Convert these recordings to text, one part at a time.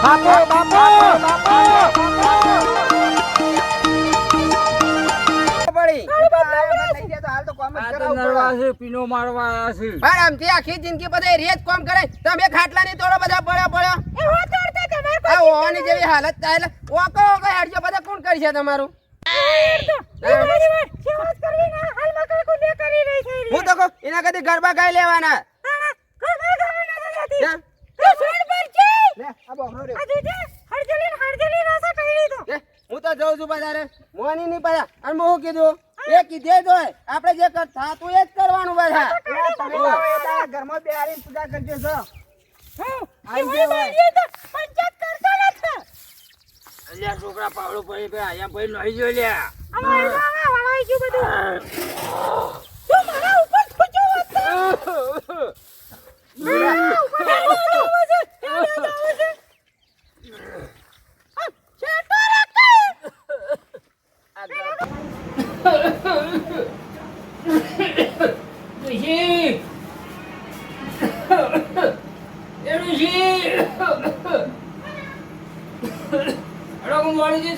બાપો બાપો પીનો મારવા આયા છે પણ આમથી આખી જિંદગી બધા રેત કામ કરે તમે ખાટલા ની તોડો બધા પડ્યા આ ઓવાની જેવી હાલત થાય ઓકો ઓકો હેડજો બધા કોણ કરશે તમારું હું તો કહું એના કદી ગરબા ગાઈ લેવાના હું તો જઉં છું બજારે મોની નહીં પડ્યા અને હું કીધું એ કીધે તો આપણે જે થતું એ જ કરવાનું બધા ઘરમાં બેહારી પૂજા કરજો છો અલ્યા છોકરા પાવડો પડી બે આયા ભાઈ નહીં જોઈ લ્યા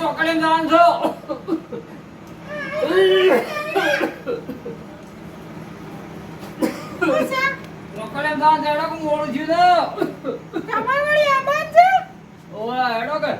ચોકડે જવાનું છો ચોકડે જવાનું હેડો કે મોડું થયું ઓલા હેડો કે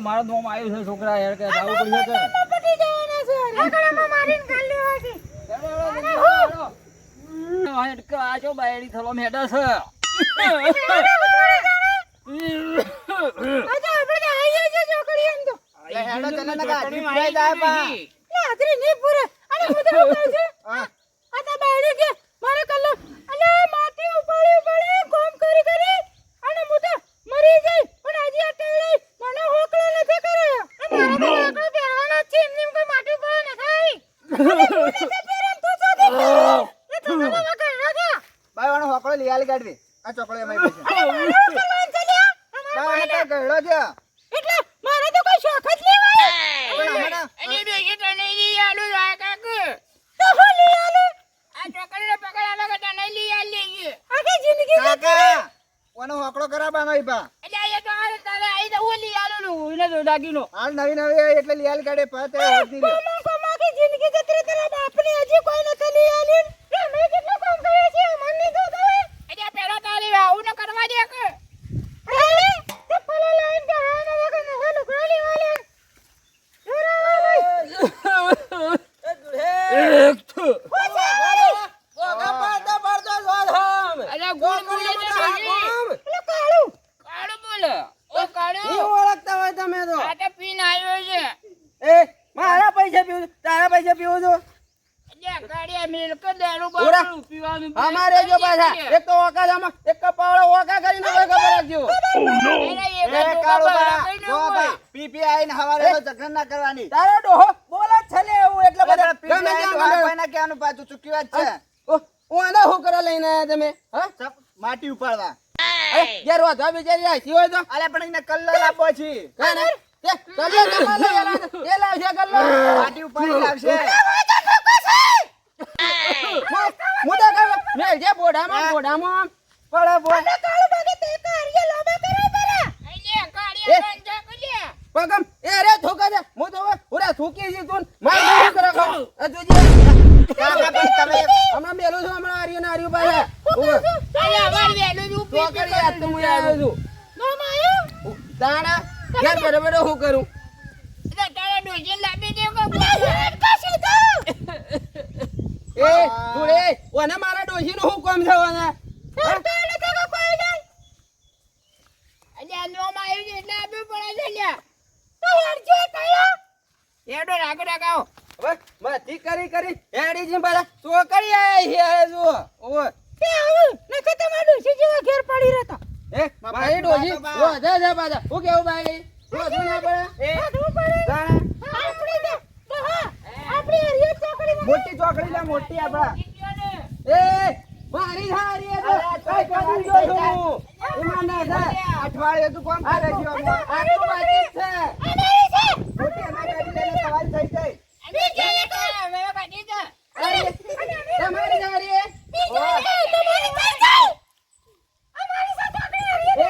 મારો નોમ આવ્યું છે છોકરા યાર કે જાવું પડશે કે આજો બાયડી થલો મેડા છે નવી નવી એટલે લિયાલ કાઢે પાતે જિંદગી જતરે તેરા બાપને હજી કોઈ નથી લિયાલી મેં કેટલો કામ કર્યો છે મને તો દે એટલે પેલા તારી આવું ન કરવા દે કે અરે તે પલા લાઈન કરાવના વગર ન હોલું ગોલી વાલે એ દુહે એક તો ઓગા પાડતા પાડતા જોધામ અરે ગોળ બોલે છે કાળું કાળું બોલે ઓ કાળું ઓળખતા હોય તમે અમારે જો પાછા એક તો ઓકા જામાં એક કપાળો ઓકા કરીને હોય ખબર રાખજો પીપી આઈને હવારે તો ઝઘડા ના કરવાની તારો ડોહો બોલે છે લે એવું એટલે બધા ગમે ત્યાં મને કોઈને કહેવાનું પાછું ચૂકી વાત છે ઓને હું કરવા લઈને આયા તમે હા માટી ઉપાડવા યાર વાધા બિચારી આઈ હોય તો અલે પણ એને કલ્લો લાવવો છે કાને એ કલ્લો કમાલો એ લાવશે કલ્લો માટી ઉપાડી લાવશે મોટા કર મે જે બોડામાં પડે બોલ પગમ એ રે થોકા દે મો તો પૂરા થૂકી જી તું માર નહીં કરે ખાવ અજુજી કાકા પણ તમે હમણાં મેલું છું હમણાં આર્યું પાછા તો કરી યાદ તો હું આવ્યો છું તાણા ઘેર બરોબર હું કરું એ તુડે ઓને મારા ડોશી નું હું કામ છે ઓને હવે મતી કરી હેડી જી પાછા તો કરી આય જો ઓય એ મારી ડોશી ઓ જા પાછા હું કેવું બાઈ રો ના પડે મોટી ચોકડી લે મોટી આપડા એ મારી હારી તો કઈ કરી જો છું એમાં ના જા અઠવાડિયે તું કોમ કરે છે આટલું બાકી છે મોટી અમારી ગાડી લઈને સવારી થઈ જાય તમારી હારી એ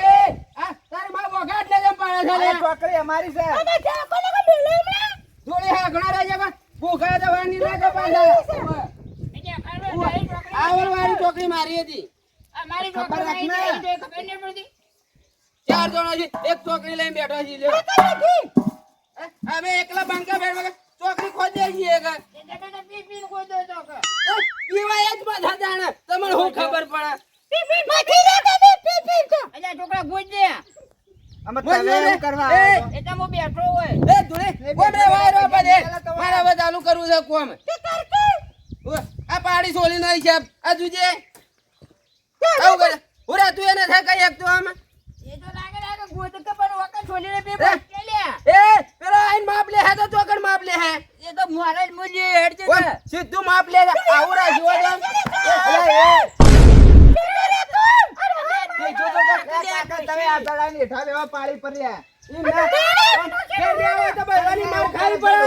આ તારી માં વગાડ લે જમ પાડે છે અરે ચોકડી અમારી છે જોડે હા ઘણા રાજા કા ભૂખા દવાની લાગે પાછા આવર વાળી ચોકડી મારી હતી ચાર જણા છે એક ચોકડી લઈને બેઠા છીએ લ્યો અમે એકલા બંકા બેઠા ચોકડી ખોદે છીએ કે પીવાય જ બધા જાણે તમને શું ખબર પડે અમે તમે એમ કરવા એ, આવ્યા એ ધુરે કોને વાયરો પડે મારે હવે ચાલુ કરવું છે કોમ આ પાડી સોલી નહીં છે આ જુજે આવું કરે ઉરા તું એને થાય કઈ એક તો આમ એ પેલો આઈન માપ લે હે તો ચોકડ માપ લે હે કોણ? સીધું માપ લે આવરા જોવા દો તમે આ દડાની હેઠા લેવા પાડી પર લ્યા તો બધાની માર ખાવી પડે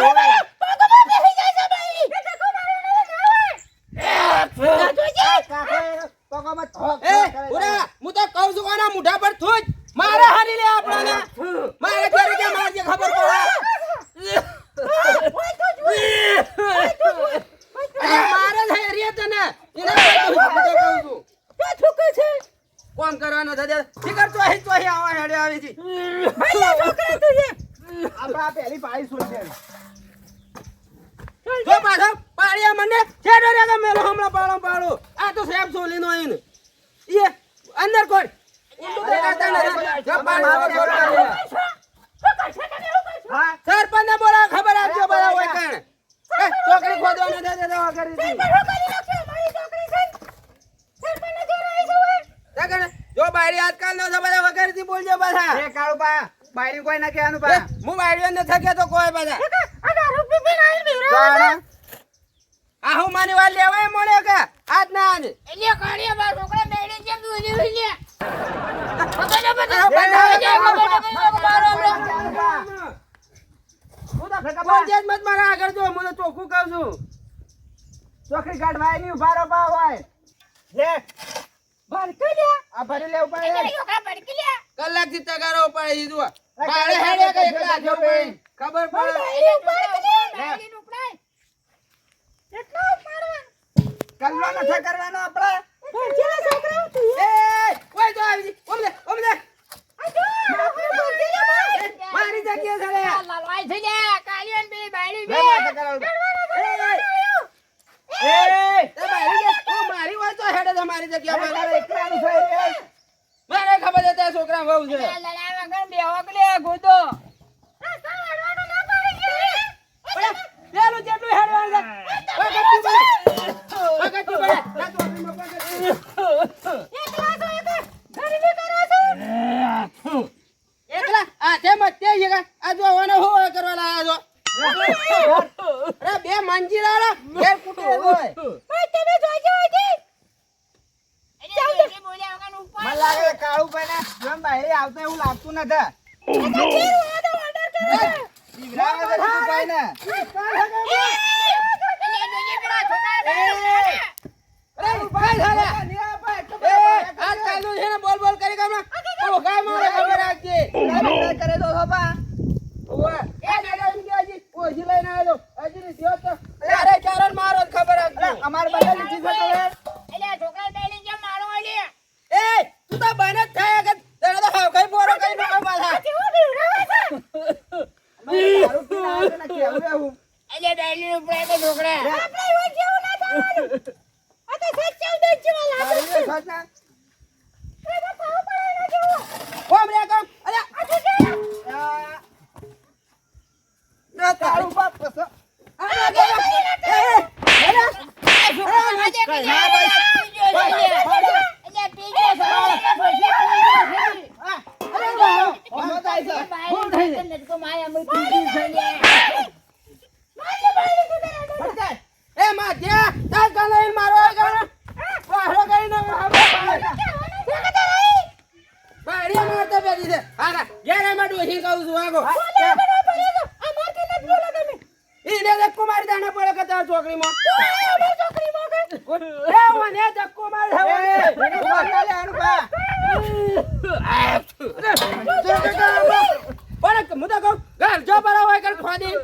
એ ઉરા હું તો કહું છું કોના મુઢા પર થૂજ મારે હારી લે આપણાને મારે ઘરે કે મારજે ખબર પડે અરે મારે થઈ રહી તને એને કહું છું કોમ કરવાનો થજે ફિકર તો અહીં આવા હેડે આવી છે આપડા પહેલી પાડી છોડી જો પાછો પાડ્યા મને છેડો રે કે મેલો હમણાં પાડો આ તો સેફ સોલી નો આઈને એ અંદર કોણ ઊંડું દેખાતા નથી જો પાડો હા સરપંચ ને બોલા ખબર આપજો બધા હોય કણ એ ચોકડી ખોદવાનો દે દવા કરી દી જો બાયરી આજકાલ નો બધા વગર થી બોલજો પાછા એ કાળુ પા બાયરી કોઈ ના કહેવાનું એ, પા હું બાયરીઓ ન થકે તો કોઈ પાછા આ હું માની વાર લેવાય મળ્યો કે આજ ના આજ પંચાયત મત મારા આગળ જો હું તો ચોખ્ખું કહું છું ચોકડી કાઢવાય નહીં ઉભા રહો પા હોય લે આ ભરી લેવું પડે કલાક થી તગારો પડે ઈદુઆ બાળે હેડે કે એકલા જો પડી ખબર પડે કલ્લો નથી કરવાનો આપણે એ કોઈ તો આવી જી ઓમ લે મારી જગ્યા છે લે લે માથે કરાવું. એ બારી કે ઓ મારી વાત તો હેડે છે મારી જગ્યા પર તારે એકલાનું છે રે. મારે ખબર છે તે છોકરા બહુ છે પેલું જેટલું હેડવાનું છે વગર તું પડે એકલા હાથે મતે જગા આ જો આવવાનો હો કરવા લાયા છો અરે બે મંજીરા ઘેર કુટે હોય મને લાગે કાળું ભાઈને જેમ બહાર આવતો એવું લાગતું નથી શીવરાવે છે તું ભાઈને અરે ભાઈ સાલા આ કાલુ છે ને બોલ બોલ કરી ગામમાં ઓ ગાય મારે ખબર રાખજે કરે તો બાબા ઓય એ દાદા એમ કે હજી ઓજી લઈને આવ્યો હજી ની થયો તો અરે ચારણ મારો જ ખબર રાખજો અમાર બધા લીધી છે તો એ તું તો બને જ થાય કે તને તો હાવ કઈ પોરો કઈ નો પાછા દારૂ પીને આવે છે ને કેવું એવું દારૂ ને સચ કોમ રે કોમ અરે ના તારું બાપ પસ એ માં જ્યા તાર કાલે મારો આ ગાણા વાહરો કરી ન બારી મારતા બેઠી છે હારા ઘેર માં ડોહી કહું છું આગો ઈને ધક્કો મારી દાણા પડે કે તાર છોકરીમાં એ મને ધક્કો માર પણ હું તો કહું ઘર જો બરા હોય કર ખોદી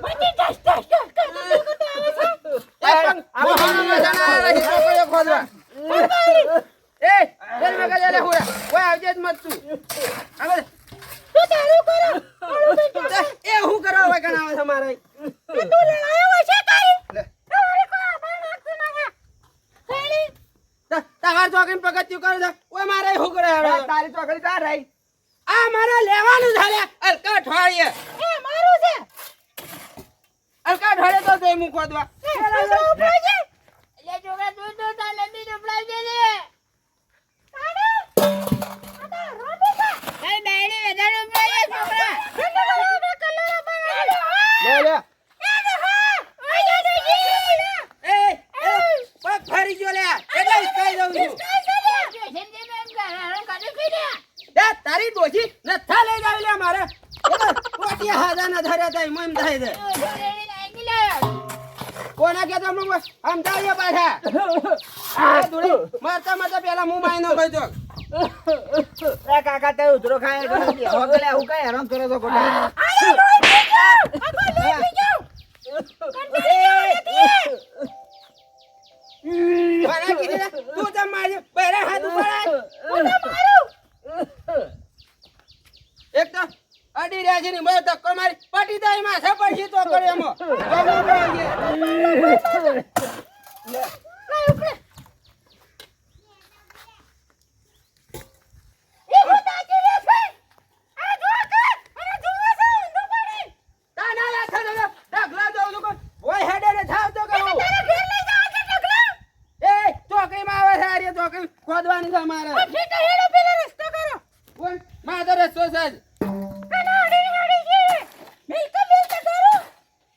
છોકરી પગથિયું કરો છો ઓય મારે શું કરે તારી ચોકડી તાર રહી આ મારે લેવાનું છે અલકા ઠોળીએ અલકા ઠોળીએ તો દે મું ખોદવા પગ ફરી ગયો લે એટલે કઈ દઉં છું તારી ડોશી નથા લઈ જાવી લે મારે કોટિયા હાજા ના ધર્યા તા મન થાય છે કોના કે તમને સમજાવીએ પાછા આ દુડી મારતા મારતા પેલા હું માઈ નો કહી દો કાકા તે ઉતરો ખાય હોગલે હું કઈ હેરાન કરો છો કોટા કોના કીધી તું તો મારી પહેલા હાથ ઉપાડાય એક તો અડી રહ્યા છે ને બે ધક્કો મારી પટી દઈ માથે પડશે તો કરે એમાં ખોદવાની છે મારે મારે તો રસ્તો છે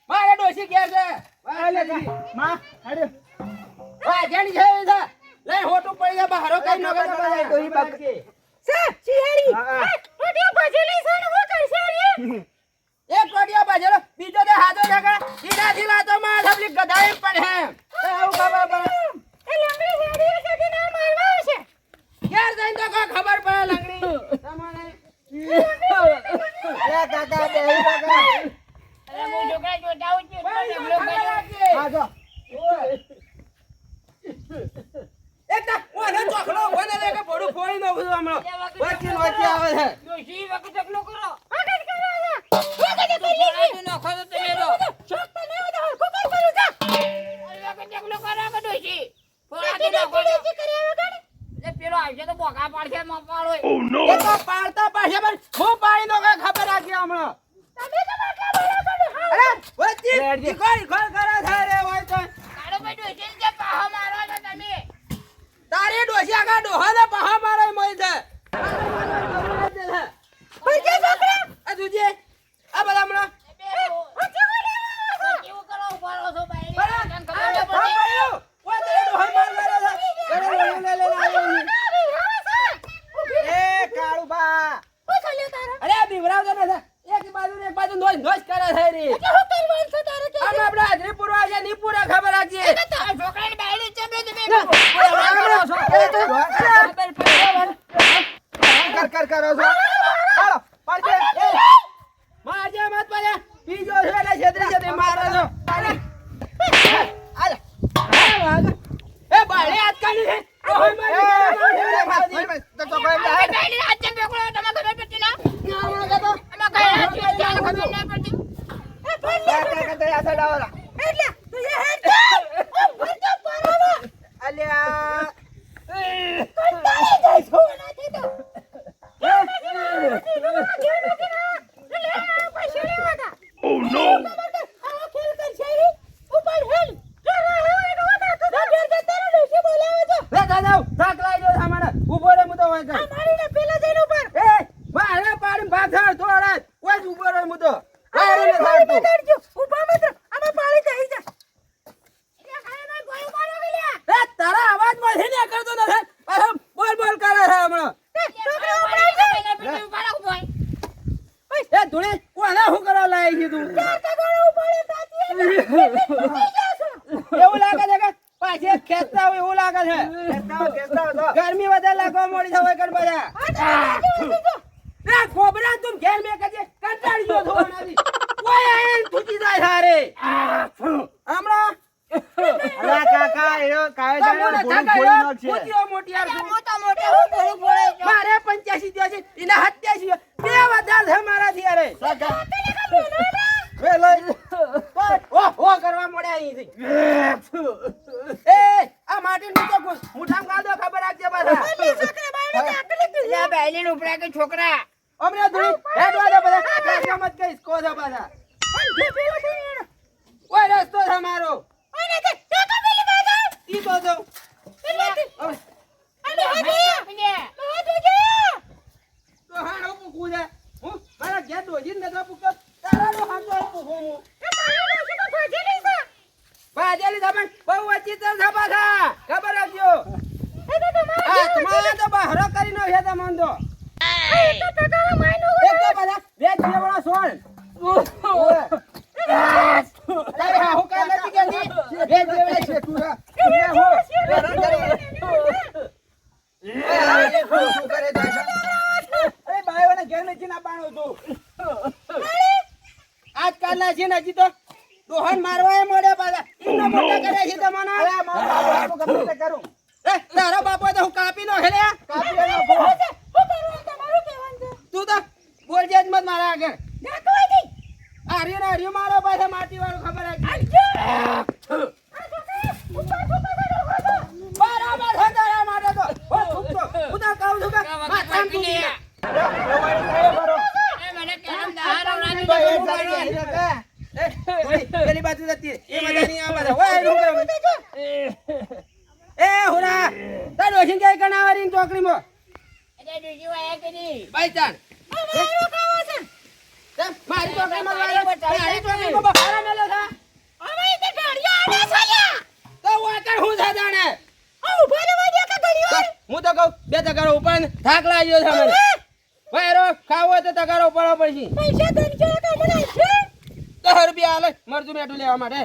મારે ડોશી ઘેર છે માં અરે વાજણી છે લે હોટું પડી જાય બહારો કઈ ન કરે ડોહી બાકી એક કોડિયા બાજરો બીજો તે હાથો ઝગડા સીધાથી લાતો માં સબલી ગધાઈ પડે આવું ખબર પડે ઘેર જઈને તો કોઈ ખબર પડે લંગડી તમને કાકા બેહી કાકા હા જો એક તો ઓને ચોખલો ઓને લે કે ભોડું ફોડી નો બધું હમણો વચ્ચે વચ્ચે આવે છે ડોશી વખત ચકલો કરો પેલો આવશે તો બોકા પાડશે પાડો એ તો પાડતા પાડશે પણ હું પાડી નો કઈ ખબર રાખી હમણો અરે વચ્ચે ઈકોર કરે છે રે હોય તો કાળો ભાઈ ડોશી કે પાહો મારો છો તમે તારી ડોશી આગા ડોહાને પહા મારે મોય છે પૈસે છોકરા આ તુજે આ બધા હમણાં કેવું કરો ઉભારો છો ભાઈ એ કાળુબા અરે બીવરાવ દે ને એક બાજુ નોજ નોજ કરે છે રે આમ આપણે હાજરી પૂરવા છે ની પૂરા ખબર રાખજે છોકરાની બાયડી ચમે તમે કર કરો છો હાલો પડશે મારજે મત પડે બીજો છે એટલે છેતરી છેતરી મારો છો એ બાળે હાથ કાઢી છે ઓય મારી બાયડી હાથ ચમ બેકડો તમે ખબર પડતી ના આમાં કઈ હાથ ચાલ ખબર ના પડતી તારા અવાજ માંથી ને કરતો નથી પાછો બોલ બોલ કરે છે હમણાં એ ધૂળી કોને હું કરવા લાવી છે તું એવું લાગે છે કે પાછી ખેંચતા હોય એવું લાગે છે ગરમી વધારે લાગવા મળી છે હોય કણ બધા ના ખોબરા તું ઘેર મે કજે કંટાળી ગયો થોડાથી કોઈ આયન તૂટી જાય સારે હમણાં અલા કાકા એનો કાયદાનો ભૂલ ફોડી નાખશે મોટી મોટી યાર મોટા મોટા હું બોલું બોલે મારે 85 થયા છે એના 87 બે વધારે છે મારાથી અરે વે લઈ ઓ કરવા મોડ્યા અહીંથી એ આ માટી નીચે ઘૂસ મુઠામ ગાલ દો ખબર રાખજે પાછા બાયડી ઉપરા કે છોકરા અમને ધૂળી હેડવા દે બધા મત કઈસ કો દો પાછા ઓય રસ્તો છે મારો ઈ તો દો તો હાડો પૂકું છે હું મારા ઘેર ડોજીને નતો પૂકતો તારાનો હાડો પૂકું હું બાજેલી સાબણ બહુ વચિત્ર છે પાછા ખબર રાખજો હા તમારે તો બહારો કરી નો છે તમને તો એક તો બધા વેચ જેવડા સોળ તારે હા હું કાઈ નથી કેતી વેચ જેવડા છે તું હા અરે બાયોને ઘેર નથી ના પાણો તું આજકાલ ના છે ને હજી તો દોહન મારવા એ મોડે પાછા ઇનો મોટા કરે છે તમને અરે મારો ગમે કરું એ તારો બાપો તો હું કાપી નો હેલે કાપી નો તું તો બોલ જે મત મારા આગળ આર્યો મારો પાછા માટી વાળો ખબર રાખજો બરાબર છે તારા માટે તો હો થૂકતો હું તો કહું છું કે માથામાં તું મને કેમ દહાર આવરાની પેલી બાજુ જતી એ મજા નહીં આ બાજુ ઓય નું કરો એ હુરા તાર ડોશીન કઈ કણાવારી ચોકડીમાં અરે દુજી વાયા કે ની બાઈ ચાલ મારી ચોકડીમાં મારી ચોકડીમાં બહાર મેલો થા તો વાકર હું થા જાણે હું તો કહું બે તગારો ઉપર થાક લાગ્યો છે મને વાયરો ખાવો તો તગારો ઉપાડવો પડશે ₹10 આલે મરજુ મેઠું લેવા માટે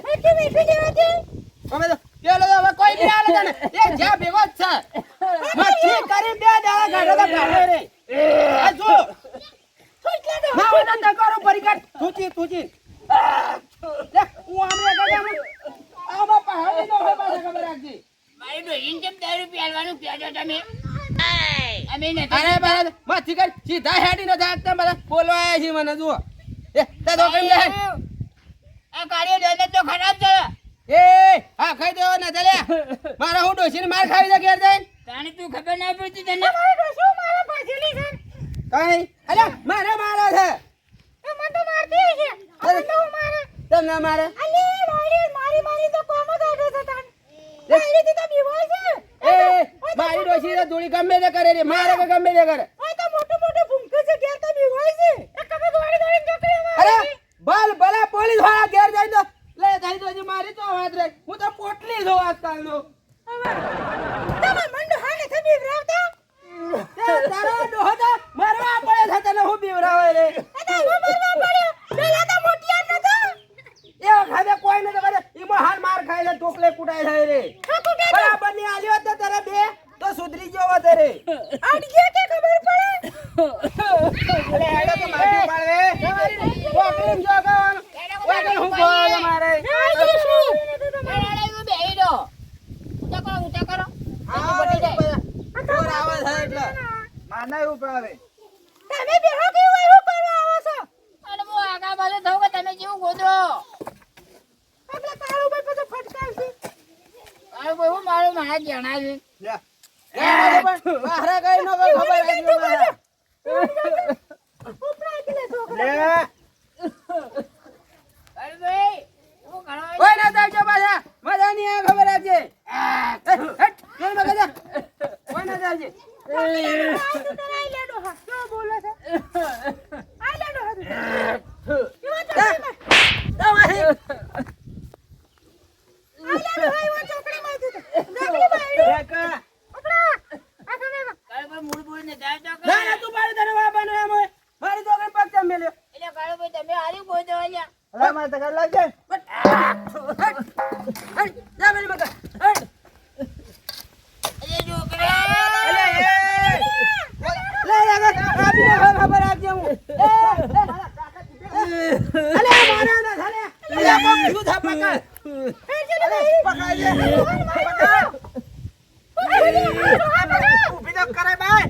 અમે તો પેલો તો હવે કોઈ નહીં આલે તને એ જ્યાં ભેગો જ છે મચ્છી કરી બે દાડા ગાડો તો ગાડો રે આ જો ના હોય તો તગારો ભરી કાઢ તુચી લે હું આમને ગાડ્યા આમાં પહાડી નો હોય પાછા ખબર રાખજી મારી ડોહીન કેમ ₹10 આલવાનું કહેજો તમે અમે નથી અરે બાદ મચ્છી કરી સીધા હેડી ન જાગતા બધા બોલવા આયા છે મને જુઓ એ તે તો કેમ લે આ કાર્ય દેને તો ખરાબ છે એ હા ખાઈ દેવો ને ચાલે મારા હું ડોશીને માર ખાવી દે ઘેર જઈને તાણી તું ખબર ના પડતી તને કઈ અલે મારે મારે છે તમ ના મારે એ મારી ડોશી તો ધૂળી ગમે તે કરે રે મારે કે ગમે તે કરે ઓય તો મોટું મોટું ભૂંકું છે ઘેર તો બીવાય છે એક કમે દોડી દોડી છોકરી અરે ભલ ભલા પોલીસ વાળા ઘેર જાય તો લે જાય તો હજી મારી તો વાત રે હું તો પોટલી છું આજકાલનો તમે મંડો હાને થી બીવરાવતા તારો ડોહો તો મરવા પડે છે તને હું બીવરાવે રે અદા હું મરવા પડ્યો પેલા તો મોટિયાર નતો એ વખતે કોઈ ન કરે ઈમાં હાલ માર ખાઈ લે ટોકલે કુટાઈ જાય રે બરાબર ની આલ્યો તો તારે બે તો સુધરી ગયો હોત રે આડ્યો કે ખબર પડે અરે હેડો તો મારી પાડે ટોકલી જો ગાવાનું વાગલ હું બોલ મારે ઊંચા કરો ઓર આવે છે એટલે માના એવું પાવે તમે બેહો કેવું એવું કરવા આવો છો અને હું આગા બાજુ થઉં કે તમે જેવું ગોદરો આપણે કાળું ભાઈ પછી ફટકાવશે મારું બહુ મારું મારા જણાવ્યું લે પણ મારા કઈ નો કોઈ ખબર આવી મારા ઉપરા કે છોકરા લે અરે ભાઈ હું ઘણો ઓય ના જાજો પાછા મજા ની આ ખબર આજે હટ કેમ ન ગજા ઓય ના જાજે તું તરાઈ લેડો હા શું બોલે છે આ લેડો હા તું કેવા ચોકડીમાં તમારી આ લેડો હા એવા ચોકડીમાં તું ચોકડીમાં આડ્યો એક ઉપરા આ તમે કાળો ભાઈ મૂળ બોલ ને જાય તો ના ના તું મારી તને વાબાનો એમ હોય મારી તો કઈ પગ ચમ મેલ્યો એટલે કાળો ભાઈ તમે હારી ગોદરો અહીંયા અલા માર તક લાગે હટ જા મેરી મત હટ અરે છોકરા અલે એ લે આપી દે ખબર આપજે હું અલે મારા ના થાલે અલે કોક શું થા પકડ પકડ ઊભી તો કરે ભાઈ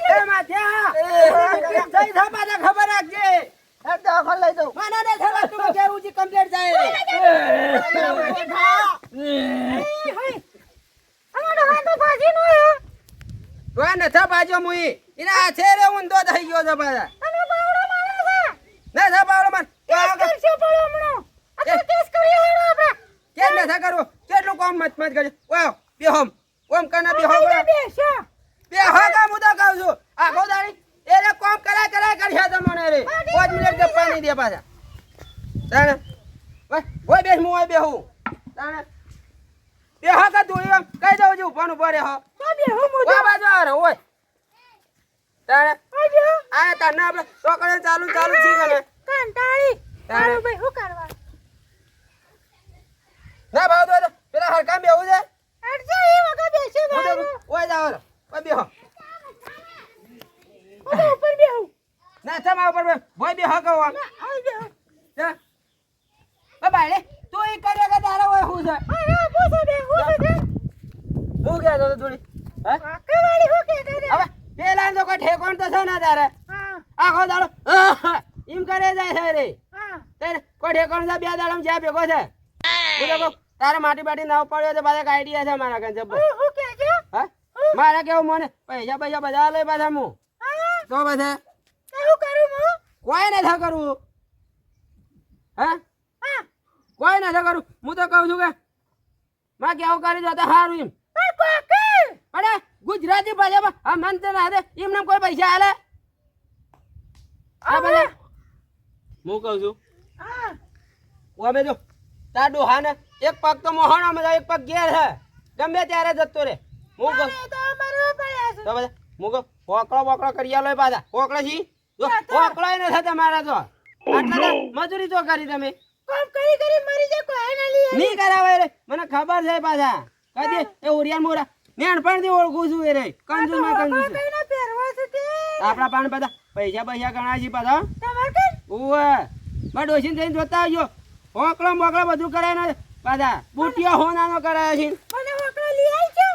એ માથ્યા જઈ થા પાછા ખબર રાખજે એક દવાખાન લઈ દઉં માના ને થવા તું કે ઉજી કમ્પ્લીટ જાય અમારો હાથ ભાજી નો હે રોય ને થા બાજો મુઈ ઇના હાથે રે ઊંધો થઈ ગયો છે પાછા અને બાવડો મારે છે ના થા બાવળો માર કેસ કરશે પડ્યો હમણો આ તો કેસ કરી હેડો આપણે કે ન થા કરું કેટલું કામ મત મત કરજો વાહ બેહોમ કોમ કના બેહો બેસો બેહો કા મુદા કહું છું આ ગોદાણી એને કોમ કરાય કરશે તમને રે 5 મિનિટ કે પાણી દે પાછા તાણે ઓય બેસ હું ઓય બેહું તાણે બેહો કા તું એમ કહી દઉં છું ઉભાનું પડે હો તો બેહો મુદો ઓય બાજુ આરે ઓય તાણે આજો આ તને આપણે ટોકડે ચાલુ છે કને કંટાળી તારો ભાઈ હું કરવા ના ભાવ દો પેલા હરકામ બેહું છે અડજો એ વગર બેસે બારો ઓય જાવ ઓય બેહો ઓલો ઉપર બેહો ના થા ઉપર ભોય બેહો કહો આમ આ બેહો જા ઓ બાયલે તું ઈ કરે કે તારા ઓય હું છે અરે પૂછો બે હું છે હું કે તો થોડી હે કાકવાળી હું કે દે હવે પેલા તો કોઈ ઠેકોણ તો છે ના તારે હા આખો દાડો એમ કરે જાય છે રે હા તારે કોઈ ઠેકોણ છે બે દાડમ જ્યાં ભેગો છે હું તો કહું તારે માટી બાટી નાવ પડ્યો તો પાછા આઈડિયા છે મારા કાન જબ્બર હું કે છે હા મારા કેવું મને પૈસા બધા લઈ પાછા હું હા તો પાછા હું કરું હું કોઈ નથી કરવું હા હા કોઈ નથી કરું હું તો કહું છું કે માં કેવું કરી દો તો સારું એમ પણ કોકલ અરે ગુજરાતી ભાષામાં આ મન તો ના દે એમને કોઈ પૈસા હાલે આ બધા હું કહું છું હા ઓમે જો તાર ડોહાને એક પગ તો મોહણામાં એક પગ ઘેર છે ગમે ત્યારે જતો રે હું કહું એ તો મરવા પડ્યા છે તો બધા હું કહું પોકળો કરી આલો પાછા પોકળો છી જો પોકળો ન થતા મારા તો આટલા તો મજૂરી તો કરી તમે કોમ કરી મરી જાય કોઈ ના લી નહીં કરાવે રે મને ખબર છે પાછા કદી એ ઉરિયાન મોરા નેણપણથી ઓળખું છું એ રે કંજૂસ માં કંજૂસ છે. કઈના પહેરવા છે તે આપણા પાન બધા પૈસા ગણા છે પાછા તમાર કે ઓવે માં ડોસીને જઈને જોતા આવજો હોકળો મોકળો બધું કરાય ને પાછા બુટિયો હોનાનો કરાય છે મને હોકળો લઈ આવી છે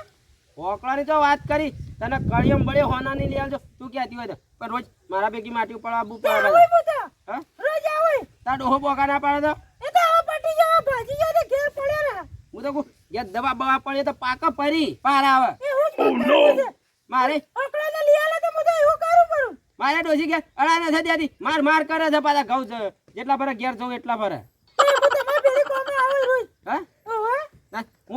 હોકળાની તો વાત કરી તને કળિયમ બળે હોનાની લઈ આવજો તું ક્યાંથી હોય તો પણ રોજ મારા પૈકી માટી ઉપર આબુ પડે આવું બધા. તો હા રોજ આવું તાર ડોહો બોકા ના પાડે તો એ તો આવા પટી જવા ભાજી જાય ઘેર પડ્યા હું તો કહું યાર દવા બવા પડે તો પાકા પરી પાર આવે એ હું જ કરું છે મારે હોકળો ને લઈ આલે તો હું તો એવું કરું પડું મારે ડોસી કે અડા નથી દેતી માર કરે છે પાછા ઘઉં છે જેટલા ભરે ઘેર જવું એટલા ભરે એ હું તો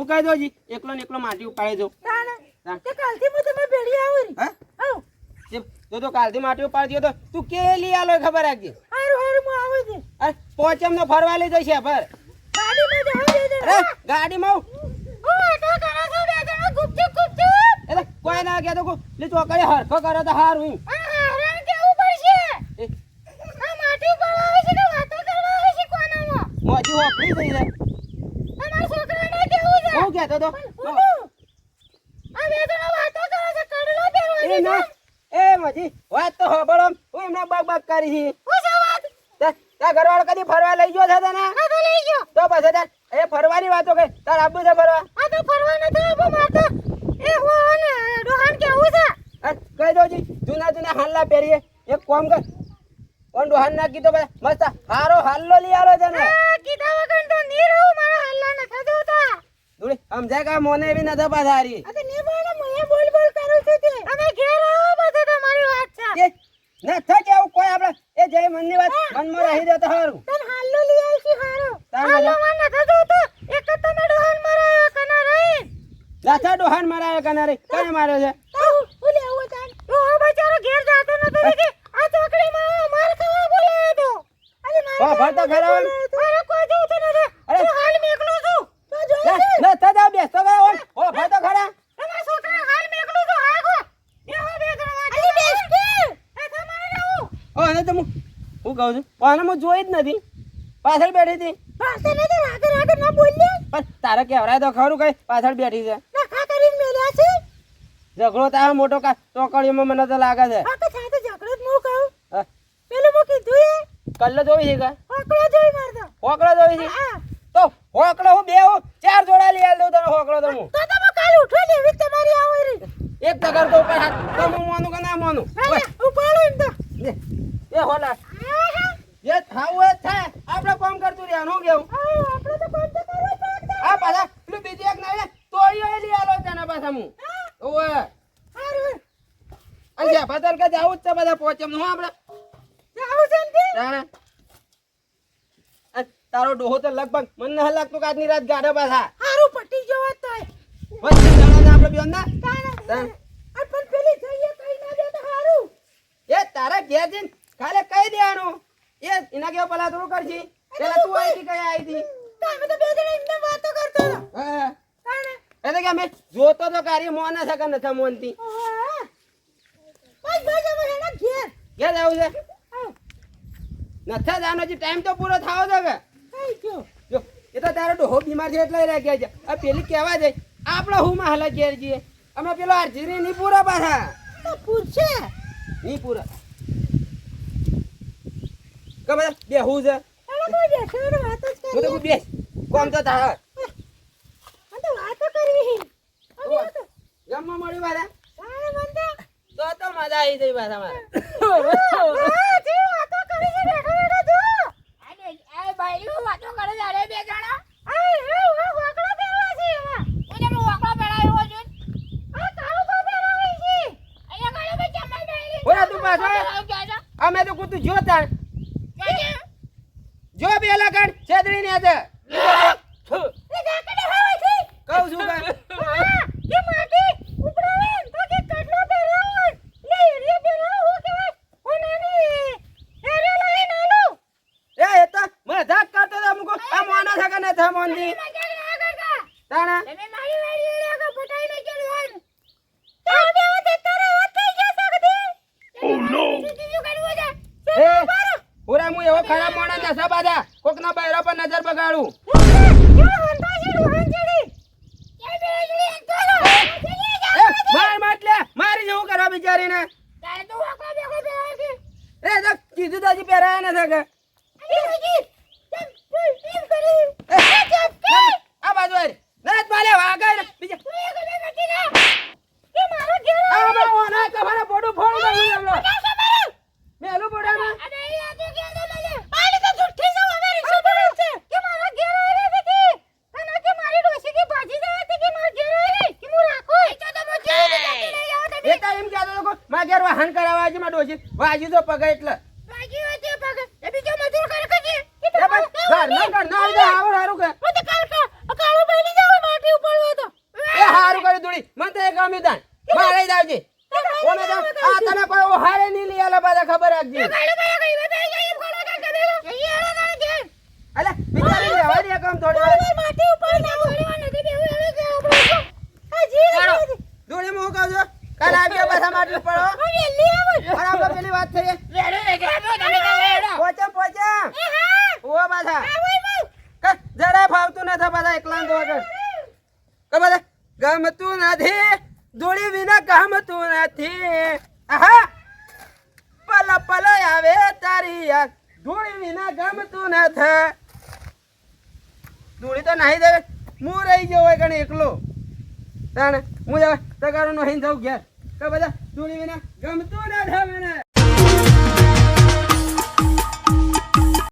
બાબુ કહી દો જી એકલો ને એકલો માટી ઉપાડે જો તાણે તે કાલથી હું તમે ભેળી આવું રી હા આવ તો કાલથી માટી ઉપાડી દો તો તું કે લઈ આલો ખબર રાખજે હારું હારું હું આવું છું અરે પોચમ નો ફરવા લઈ જશે પર ગાડીમાં જવા દે અરે ગાડીમાં હું આટો કરો છો બે જણા ગુપચુપ એટલે કોઈ ના કે તો લે ચોકડે હરખો કરે તો હારું હારણ કેવું પડશે આ માટી ઉપાડવા આવે છે કે વાતો કરવા આવે છે કોનામાં મોજી હોપડી થઈ જાય તમારા છોકરાને કેવું છે હું કહેતો તો આ બે જણા વાતો કરે છે કડલો પહેરવાની એ ના એ મોજી વાત તો હોબળો હું એમને બક કરી છે હું છે વાત તા ઘરવાળો કદી ફરવા લઈ ગયો છે તને આ તો લઈ ગયો તો પછી તાર એ ફરવાની વાતો કઈ તાર આબુ છે ફરવા આ તો ફરવા નથી આબો મારતો એ હોને ડોહાન કેવું છે કહી દો જી જૂના હાલના પહેરીએ એક કામ કર ઓન ડોહાન ના કીધો મસ્ત હારો હાલ્લો લઈ આલો છે ને આ કીધા વગર તો ની રહું મારા હલ્લા ન થતા દુડી સમજાય કે મોને એવી નતા પાધારી આ તો ની બોલે હું બોલ બોલ કરું છું તે અમે ઘેર આવો બધું તમારી વાત છે એ ન થા કેવું કોઈ આપણે એ જય મનની વાત મનમાં રહી દે તો હારું તન હાલ્લો લઈ આવી છે હારો તાર હાલ્લો માં ન થતો એક જ તમે ડોહાન મારા કના રહી લાથા ડોહાન મારાય કનારે કઈ માર્યો છે ઓલે આવો તાન ઓ બચારો ઘેર જાતો નતો કે આ ચોકડીમાં માર ખાવા બોલાયો તો અરે ઓ ભરતા ખરાવ મારે કોઈ જોતું નથી અરે હું હાલ મેકલું છું તો જોઈ ન થા દા બેસતો ગયો ઓ ભરતા ખરા તમારા છોકરા હાલ મેકલું છું હાગો બેહો બે જણા અલી બેસ કે એ તમારે રહું ઓ અને તો હું કહું છું પણ હું જોઈ જ નથી પાછળ બેઠી હતી પાસે ને તો રાગે ન બોલ્યો પણ તારે કહેવરાય તો ખરું કઈ પાછળ બેઠી છે ના ખા કરીને મેલ્યા છે ઝઘડો તા મોટો કા ચોકડીમાં મને તો લાગે છે આ તો સાથે ઝઘડો જ હું કહું હા, પેલું હું કીધું એ કલ્લો જોઈ છે કા હોકળો જોઈ મારતો હોકળો જોઈ છે હા તો હોકળો હું બે ચાર જોડા લઈ આલ દઉં તને હોકળો તો હું તો તમે કાલ ઉઠો લેવી તમારી આવો રી એક તગર તો ઉપર હાથ તો હું મોનું કે ના મોનું ઓય, ઉપાડો એમ તો લે, એ હોલા એ થાવું એ થાય આપણે કામ કરતું રહ્યા હું કેવું આપણે તો કોણ તો કરો છો આ પાછા પેલું બીજી એક નવી તોડીઓ એ લઈ આલો તને પાછા હું ઓવે હારું અચ્છા બદલ કે જાવું જ છે બધા પોચમ નું આપણે જાવ છે ને જાણે તારો ડોહો તો લગભગ મને ન લાગતું કે આજની રાત ગાડા પાછા હારું પટી જવો તોય વચ્ચે જાણા આપણે બેન ના તાણે આ પણ પેલી જઈએ કઈ ના દે તો હારું એ તારા ઘેર જઈને કાલે કહી દેવાનું એ એના કેવો પેલા થોડું કરજી પેલા તું આવી હતી કઈ આવી હતી તમે તો બે જણા એકદમ વાતો કરતો હતો હા તાણે એટલે કે અમે જોતો તો કાર્ય મોને છે કે નથી મોનતી બસ બસ હવે એના ઘેર ઘેર જવું છે નથી જવાનો હજી ટાઈમ તો પૂરો થાવો છે કે થઈ ગયો જો એ તો તારો ડોહો બીમાર છે એટલે રહી ગયા છે આ પેલી કહેવા જાય આપણે હું માં હાલ ઘેર જઈએ અમે પેલો આરજીરી નહીં પૂરા પાછા તો પૂછે નહીં પૂરા કે બધા બેહું છે એને કોઈ બેઠો વાતો જ હું તો કરી કોઈ બેસ કોમ તો થાય આ તો વાતો કરવી હવે આ તો જમવા મળ્યું મારા તારે મંદા તો મજા આવી જઈ પાછા મારે આ જે વાતો કરી છે બેઠો બેઠો જો અને એ બાયું વાતો કરે છે અરે બે જણા આ વાકડો બેવા છે એમાં કોને હું વાકડો પહેરાયો છું આ કાળો કો બેરાવી છે અહીંયા ગાડો બે ચમન બેરી ઓલા તું પાછો અમે તો કુતું જોતા જો પેલા કાઢ છેદડી ને છે એ જાકડે હવે છે કહું છું કે કે માટી ઉપડાવે તો કે કડલો બેરાવો લે રે બેરાવો કે ઓનાની એરે લઈ નાલો એ તો મજાક કરતો તો અમુક આ મોના છે કે ન થા મોનતી તાણા તમે મારી વાડી રે કે પટાઈ ન ગયો હોય તાર બેવા તે તારે વાત થઈ ગયા સગદી ઓ નો બીજું કરવું છે એ પૂરા હું એવો ખરાબ મોણા નસા બાધા કોક ના બૈરા પર નજર બગાડું માર માટલે મારી જવું કરવા બિચારીને તારે તો વાકડો બેગો બેવા છે એ તો કીધું તો હજી પહેરાયા ન શકે આ બાજુ આય નત માલે વાગાય ને બીજા આ બા ઓના તમારા બોડું ફોડ દઉં એમનો મેલું બોડામાં અને એ આજો કે મને પાણી તો જુઠ્ઠી છે અમારી છોકરી છે કે મારા ઘેર આવે છે કે અને કે મારી ડોસી કે ભાજી જાય છે કે મારા ઘેર આવે કે હું રાખો એ તો તમે કેવી રીતે લઈ આવો એ તો એમ કહેતો હતો માં ઘેર વાહન કરાવવા છે માં ડોશી વાજી તો પગે એટલે બાકી હોય તે પગ એ બીજો મજૂર કરે કે એ બસ ઘર ના આવી જાય આવો હારું કે હું તો કાળો બેલી જાવ માટી ઉપર અમે તાણ મારે જ આવજે ઓમે તો આ તને કોઈ ઓહારે નહીં લઈ આલે પાછા ખબર રાખજે અલે બિચારી રહેવા દે કામ થોડી વાર દોડે મો કહું છું કાલ આવ્યો પાછા માટલું પડો અને આપણે પેલી વાત થઈ પોચમ ઓ પાછા જરા ફાવતું નથી પાછા એકલા તો આગળ કે બધા ગમતું નથી દોડી વિના ગમતું નથી આહા પલ પલ આવે તારી યાદ દોડી વિના ગમતું નથી દોડી તો નહીં દે હું રહી ગયો હોય કણે એકલો તાણે હું તગારો નો હિન જાઉં ઘેર કે બધા દોડી વિના ગમતું નથી મને